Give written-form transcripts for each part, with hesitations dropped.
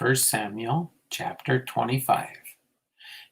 1 Samuel chapter 25.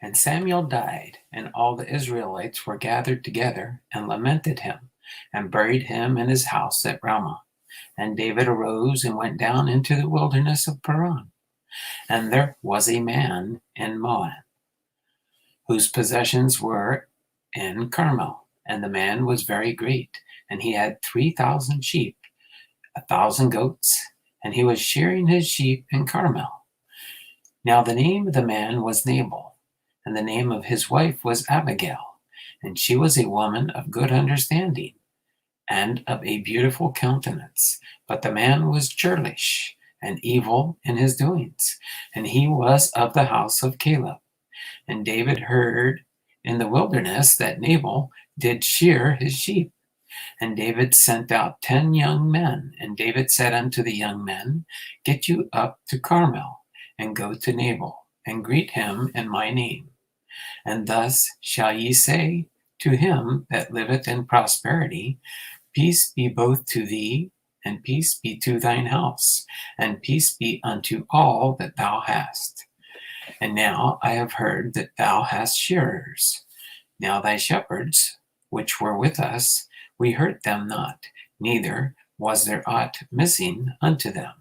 And Samuel died, and all the Israelites were gathered together and lamented him, and buried him in his house at Ramah. And David arose and went down into the wilderness of Paran. And there was a man in Moab, whose possessions were in Carmel. And the man was very great, and he had 3,000 sheep, 1,000 goats, and he was shearing his sheep in Carmel. Now the name of the man was Nabal, and the name of his wife was Abigail, and she was a woman of good understanding, and of a beautiful countenance. But the man was churlish and evil in his doings, and he was of the house of Caleb. And David heard in the wilderness that Nabal did shear his sheep. And David sent out 10 young men, and David said unto the young men, Get you up to Carmel, and go to Nabal, and greet him in my name. And thus shall ye say to him that liveth in prosperity, Peace be both to thee, and peace be to thine house, and peace be unto all that thou hast. And now I have heard that thou hast shearers. Now thy shepherds, which were with us, we hurt them not, neither was there aught missing unto them.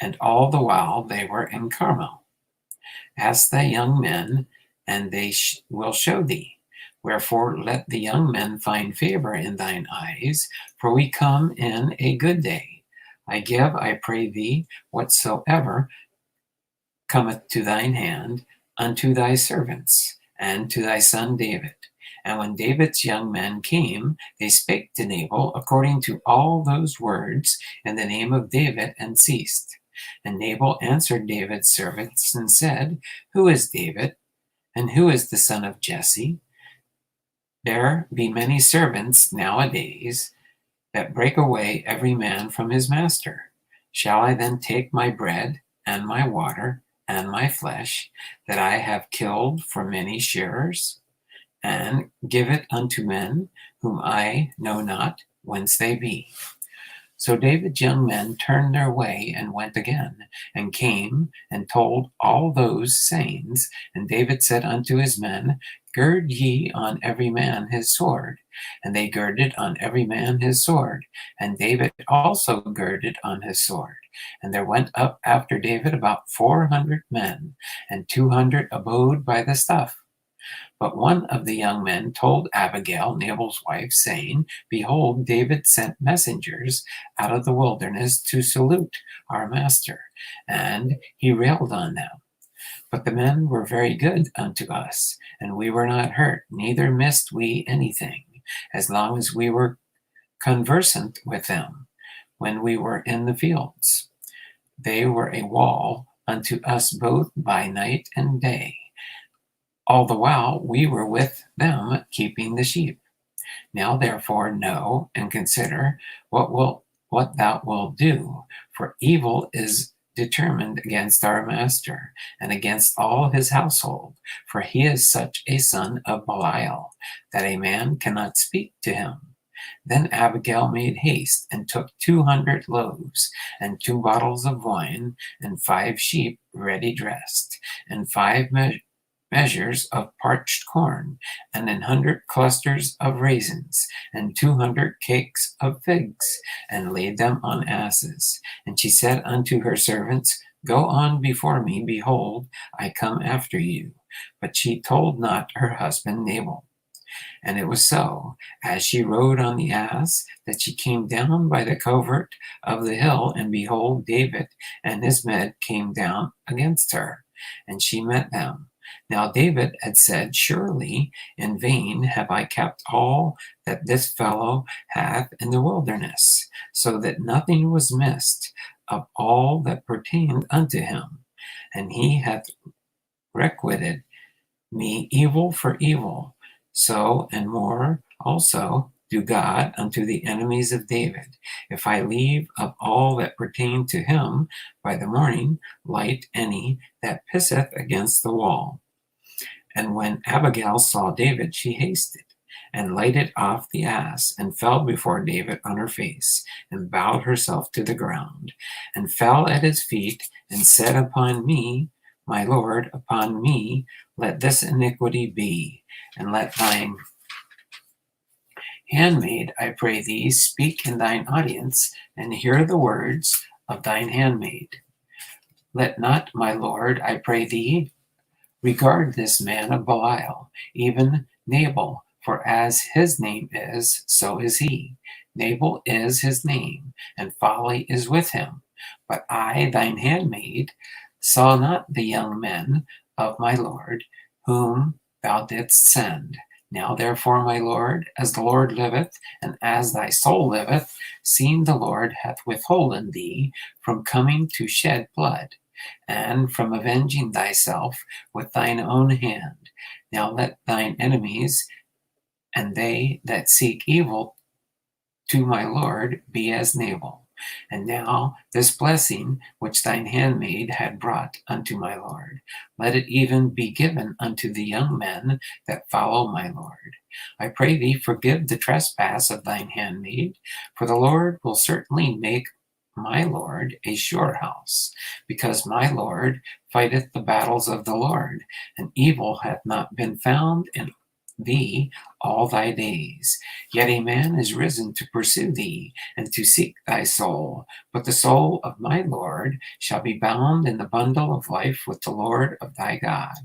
And all the while they were in Carmel. Ask thy young men, and they will show thee. Wherefore let the young men find favor in thine eyes, for we come in a good day. I give, I pray thee, whatsoever cometh to thine hand, unto thy servants, and to thy son David. And when David's young men came, they spake to Nabal according to all those words in the name of David, and ceased. And Nabal answered David's servants and said, Who is David? And who is the son of Jesse? There be many servants nowadays that break away every man from his master. Shall I then take my bread and my water and my flesh that I have killed for many shearers, and give it unto men whom I know not whence they be? So David's young men turned their way and went again, and came and told all those sayings. And David said unto his men, Gird ye on every man his sword. And they girded on every man his sword. And David also girded on his sword. And there went up after David about 400 men, and 200 abode by the stuff. But one of the young men told Abigail, Nabal's wife, saying, Behold, David sent messengers out of the wilderness to salute our master, and he railed on them. But the men were very good unto us, and we were not hurt, neither missed we anything, as long as we were conversant with them when we were in the fields. They were a wall unto us both by night and day. All the while we were with them keeping the sheep. Now therefore know and consider what thou wilt do, for evil is determined against our master and against all his household, for he is such a son of Belial that a man cannot speak to him. Then Abigail made haste and took 200 loaves and 2 bottles of wine and 5 sheep ready dressed, and 5 measures of parched corn, and 100 clusters of raisins, and 200 cakes of figs, and laid them on asses. And she said unto her servants, Go on before me, behold, I come after you. But she told not her husband Nabal. And it was so, as she rode on the ass, that she came down by the covert of the hill, and behold, David and his men came down against her, and she met them. Now David had said, Surely in vain have I kept all that this fellow hath in the wilderness, so that nothing was missed of all that pertained unto him. And he hath requited me evil for evil. So and more also do God unto the enemies of David, if I leave of all that pertain to him by the morning light any that pisseth against the wall. And when Abigail saw David, she hasted, and lighted off the ass, and fell before David on her face, and bowed herself to the ground, and fell at his feet, and said, Upon me, my Lord, upon me, let this iniquity be, and let thine handmaid, I pray thee, speak in thine audience, and hear the words of thine handmaid. Let not, my Lord, I pray thee, regard this man of Belial, even Nabal, for as his name is, so is he. Nabal is his name, and folly is with him. But I, thine handmaid, saw not the young men of my Lord, whom thou didst send. Now therefore, my Lord, as the Lord liveth, and as thy soul liveth, seeing the Lord hath withholden thee from coming to shed blood, and from avenging thyself with thine own hand. Now let thine enemies and they that seek evil to my Lord be as Nabal. And now this blessing which thine handmaid had brought unto my Lord, let it even be given unto the young men that follow my Lord. I pray thee, forgive the trespass of thine handmaid, for the Lord will certainly make my Lord a sure house, because my Lord fighteth the battles of the Lord, and evil hath not been found in thee all thy days. Yet a man is risen to pursue thee, and to seek thy soul. But the soul of my Lord shall be bound in the bundle of life with the Lord of thy God.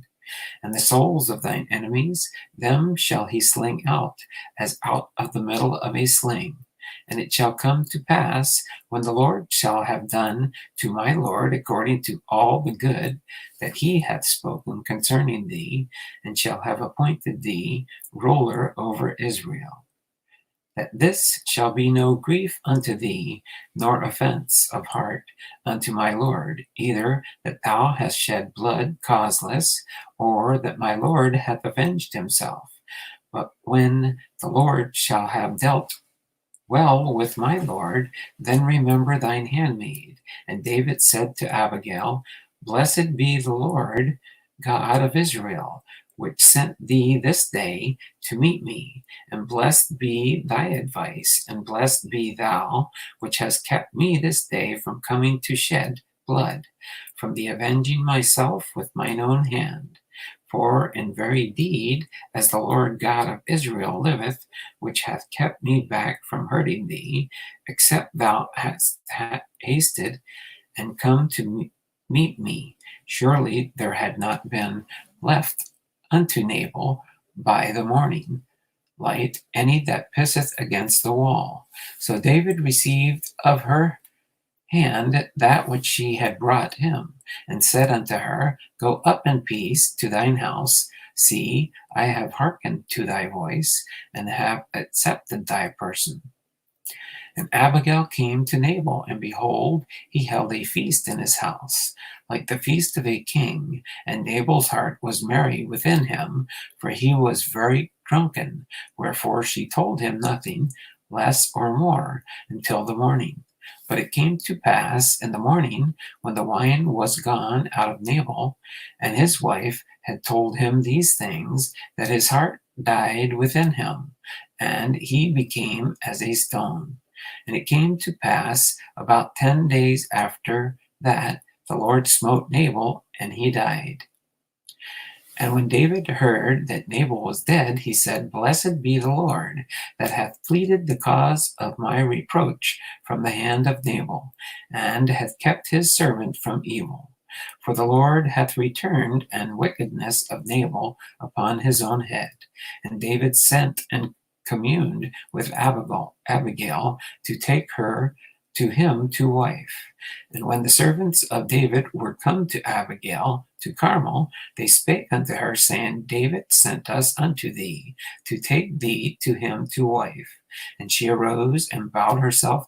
And the souls of thine enemies, them shall he sling out, as out of the middle of a sling. And it shall come to pass, when the Lord shall have done to my Lord according to all the good that he hath spoken concerning thee, and shall have appointed thee ruler over Israel, that this shall be no grief unto thee, nor offense of heart unto my Lord, either that thou hast shed blood causeless, or that my Lord hath avenged himself. But when the Lord shall have dealt well with my Lord, then remember thine handmaid. And David said to Abigail, Blessed be the Lord God of Israel, which sent thee this day to meet me. And blessed be thy advice, and blessed be thou, which hast kept me this day from coming to shed blood, from the avenging myself with mine own hand. For in very deed, as the Lord God of Israel liveth, which hath kept me back from hurting thee, except thou hast hasted and come to meet me, surely there had not been left unto Nabal by the morning light any that pisseth against the wall. So David received of her hand that which she had brought him, and said unto her, Go up in peace to thine house. See, I have hearkened to thy voice, and have accepted thy person. And Abigail came to Nabal, and behold, he held a feast in his house, like the feast of a king. And Nabal's heart was merry within him, for he was very drunken. Wherefore she told him nothing, less or more, until the morning. But it came to pass in the morning, when the wine was gone out of Nabal, and his wife had told him these things, that his heart died within him, and he became as a stone. And it came to pass about 10 days after that, the Lord smote Nabal, and he died. And when David heard that Nabal was dead, he said, Blessed be the Lord, that hath pleaded the cause of my reproach from the hand of Nabal, and hath kept his servant from evil. For the Lord hath returned an wickedness of Nabal upon his own head. And David sent and communed with Abigail to take her to him to wife. And when the servants of David were come to Abigail to Carmel, they spake unto her, saying, David sent us unto thee, to take thee to him to wife. And she arose and bowed herself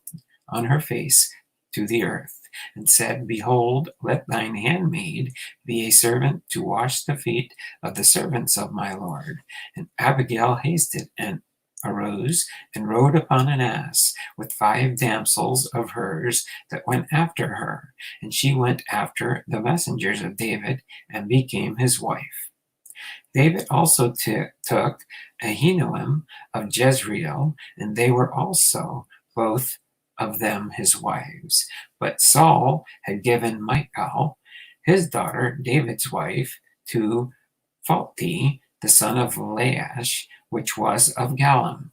on her face to the earth, and said, Behold, let thine handmaid be a servant to wash the feet of the servants of my Lord. And Abigail hasted and arose and rode upon an ass with 5 damsels of hers that went after her. And she went after the messengers of David and became his wife. David also took Ahinoam of Jezreel, and they were also both of them his wives. But Saul had given Michal, his daughter, David's wife, to Phalti, the son of Laish, which was of Gallim.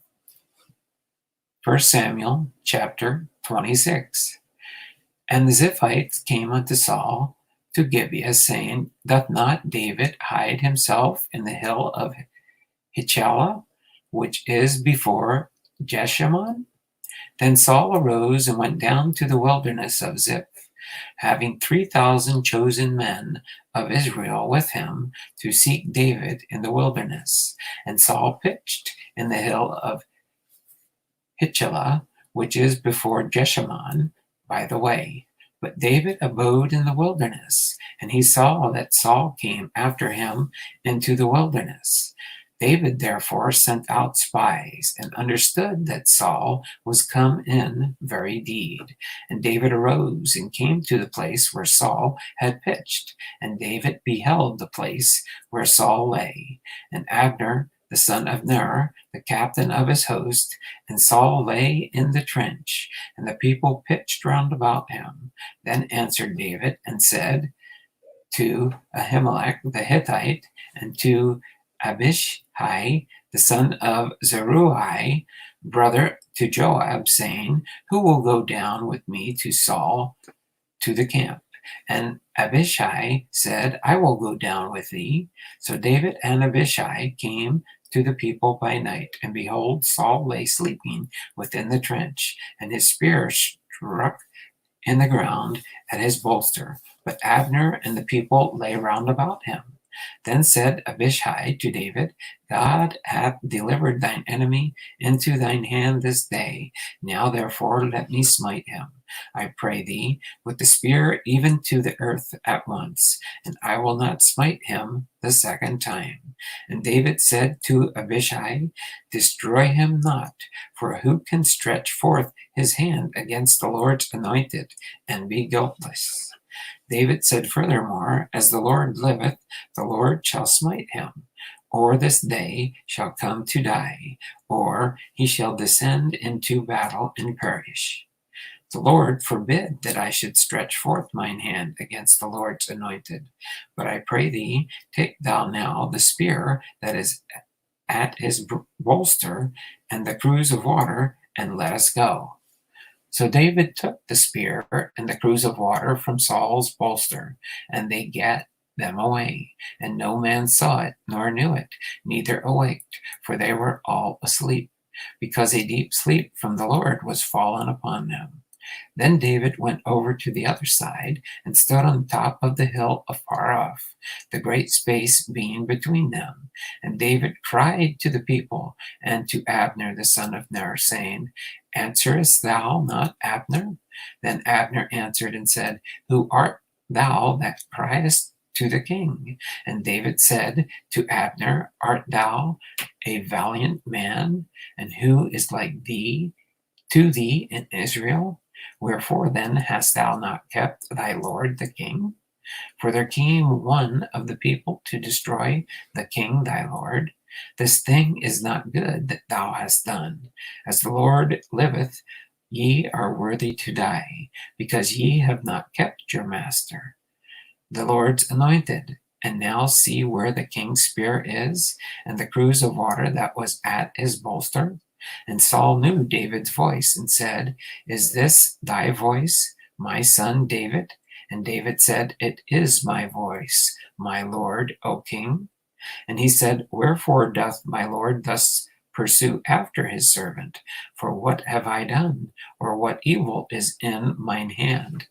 1 Samuel chapter 26. And the Ziphites came unto Saul to Gibeah, saying, Doth not David hide himself in the hill of Hichelah, which is before Jeshimon? Then Saul arose and went down to the wilderness of Ziph, having 3,000 chosen men of Israel with him to seek David in the wilderness. And Saul pitched in the hill of Hichelah, which is before Jeshimon, by the way. But David abode in the wilderness, and he saw that Saul came after him into the wilderness. David therefore sent out spies, and understood that Saul was come in very deed. And David arose and came to the place where Saul had pitched. And David beheld the place where Saul lay. And Abner, the son of Ner, the captain of his host, and Saul lay in the trench, and the people pitched round about him. Then answered David and said to Ahimelech the Hittite, and to Abishai, the son of Zeruiah, brother to Joab, saying, Who will go down with me to Saul to the camp? And Abishai said, I will go down with thee. So David and Abishai came to the people by night, and behold, Saul lay sleeping within the trench, and his spear struck in the ground at his bolster. But Abner and the people lay round about him. Then said Abishai to David, God hath delivered thine enemy into thine hand this day. Now therefore let me smite him, I pray thee, with the spear even to the earth at once, and I will not smite him the second time. And David said to Abishai, Destroy him not, for who can stretch forth his hand against the Lord's anointed and be guiltless? David said furthermore, As the Lord liveth, the Lord shall smite him, or this day shall come to die, or he shall descend into battle and perish. The Lord forbid that I should stretch forth mine hand against the Lord's anointed. But I pray thee, take thou now the spear that is at his bolster and the cruse of water, and let us go. So David took the spear and the cruse of water from Saul's bolster, and they gat them away. And no man saw it, nor knew it, neither awaked, for they were all asleep, because a deep sleep from the Lord was fallen upon them. Then David went over to the other side, and stood on top of the hill afar off, the great space being between them. And David cried to the people, and to Abner the son of Ner, saying, Answerest thou not, Abner? Then Abner answered and said, Who art thou that criest to the king? And David said to Abner, Art thou a valiant man? And who is like thee to thee in Israel? Wherefore then hast thou not kept thy lord the king? For there came one of the people to destroy the king thy lord. This thing is not good that thou hast done. As the Lord liveth, ye are worthy to die, because ye have not kept your master, the Lord's anointed. And now see where the king's spear is, and the cruse of water that was at his bolster. And Saul knew David's voice, and said, Is this thy voice, my son David? And David said, It is my voice, my lord, O king. And he said, Wherefore doth my lord thus pursue after his servant? For what have I done, or what evil is in mine hand?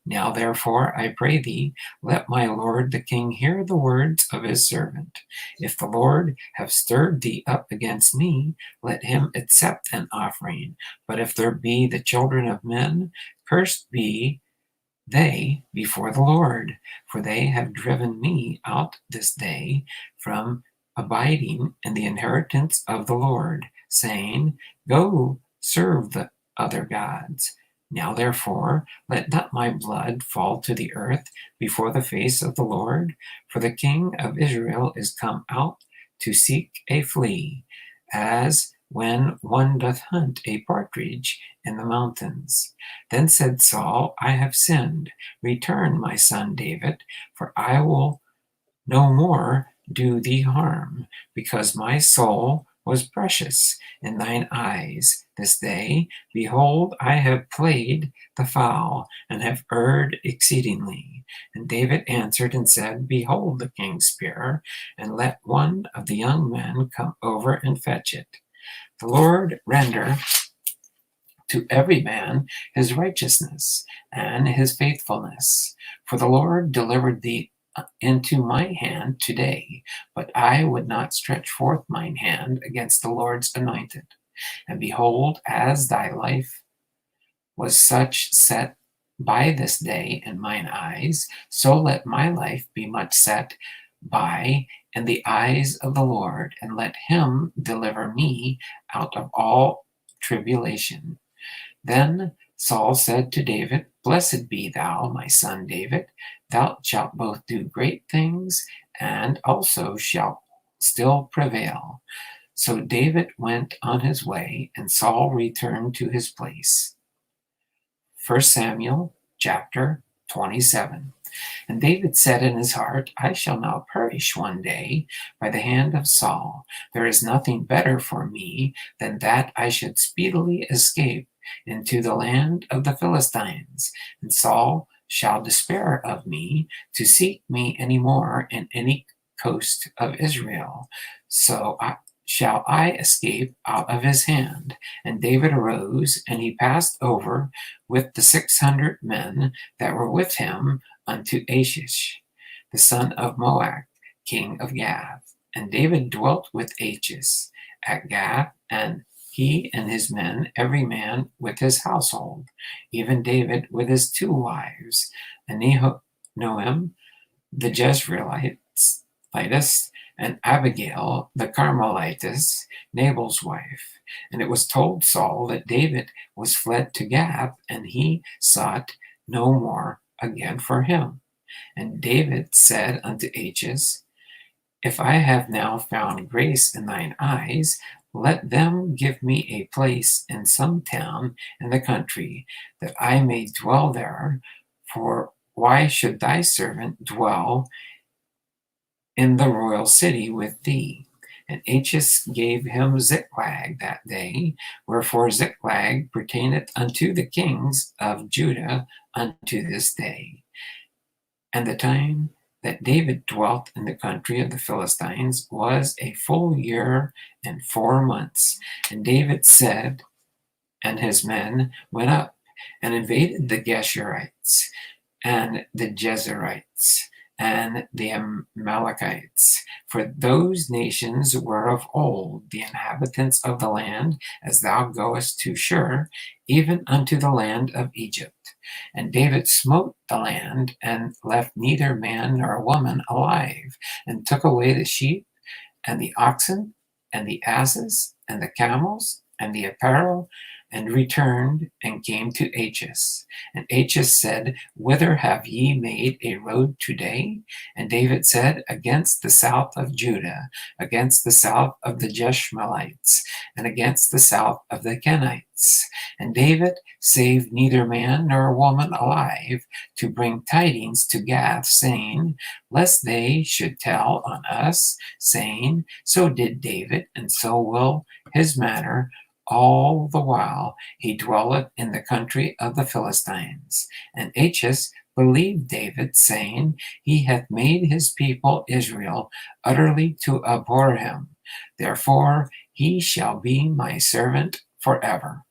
Now therefore, I pray thee, let my lord the king hear the words of his servant. If the Lord have stirred thee up against me, let him accept an offering. But if there be the children of men, cursed be they before the Lord, for they have driven me out this day from abiding in the inheritance of the Lord, saying, Go serve the other gods. Now therefore, let not my blood fall to the earth before the face of the Lord, for the king of Israel is come out to seek a flea, as when one doth hunt a partridge in the mountains. Then said Saul, I have sinned. Return, my son David, for I will no more do thee harm, because my soul was precious in thine eyes this day. Behold, I have played the foul, and have erred exceedingly. And David answered and said, Behold the king's spear, and let one of the young men come over and fetch it. The Lord render to every man his righteousness and his faithfulness. For the Lord delivered thee into my hand today, but I would not stretch forth mine hand against the Lord's anointed. And behold, as thy life was such set by this day in mine eyes, so let my life be much set by in the eyes of the Lord, and let him deliver me out of all tribulation. Then Saul said to David, Blessed be thou, my son David. Thou shalt both do great things, and also shalt still prevail. So David went on his way, and Saul returned to his place. 1 Samuel chapter 27. And David said in his heart, I shall now perish one day by the hand of Saul. There is nothing better for me than that I should speedily escape into the land of the Philistines, and Saul shall despair of me to seek me any more in any coast of Israel. So shall I escape out of his hand. And David arose, and he passed over with the 600 men that were with him unto Achish, the son of Moab, king of Gath. And David dwelt with Achish at Gath, and he and his men, every man with his household, even David with his 2 wives, Ahinoam the Jezreelitess, and Abigail the Carmelitess, Nabal's wife. And it was told Saul that David was fled to Gath, and he sought no more again for him. And David said unto Achish, If I have now found grace in thine eyes, let them give me a place in some town in the country, that I may dwell there. For why should thy servant dwell in the royal city with thee? And Achish gave him Ziklag that day, wherefore Ziklag pertaineth unto the kings of Judah unto this day. And the time that David dwelt in the country of the Philistines was a full year and 4 months. And David said, and his men went up and invaded the Geshurites and the Jezerites and the Amalekites, for those nations were of old the inhabitants of the land, as thou goest to Shur, even unto the land of Egypt. And David smote the land, and left neither man nor woman alive, and took away the sheep, and the oxen, and the asses, and the camels, and the apparel, and returned and came to Achish. And Achish said, Whither have ye made a road today? And David said, Against the south of Judah, against the south of the Jeshmeelites, and against the south of the Kenites. And David saved neither man nor woman alive, to bring tidings to Gath, saying, Lest they should tell on us, saying, So did David, and so will his manner all the while he dwelleth in the country of the Philistines. And Achish believed David, saying, He hath made his people Israel utterly to abhor him. Therefore he shall be my servant forever.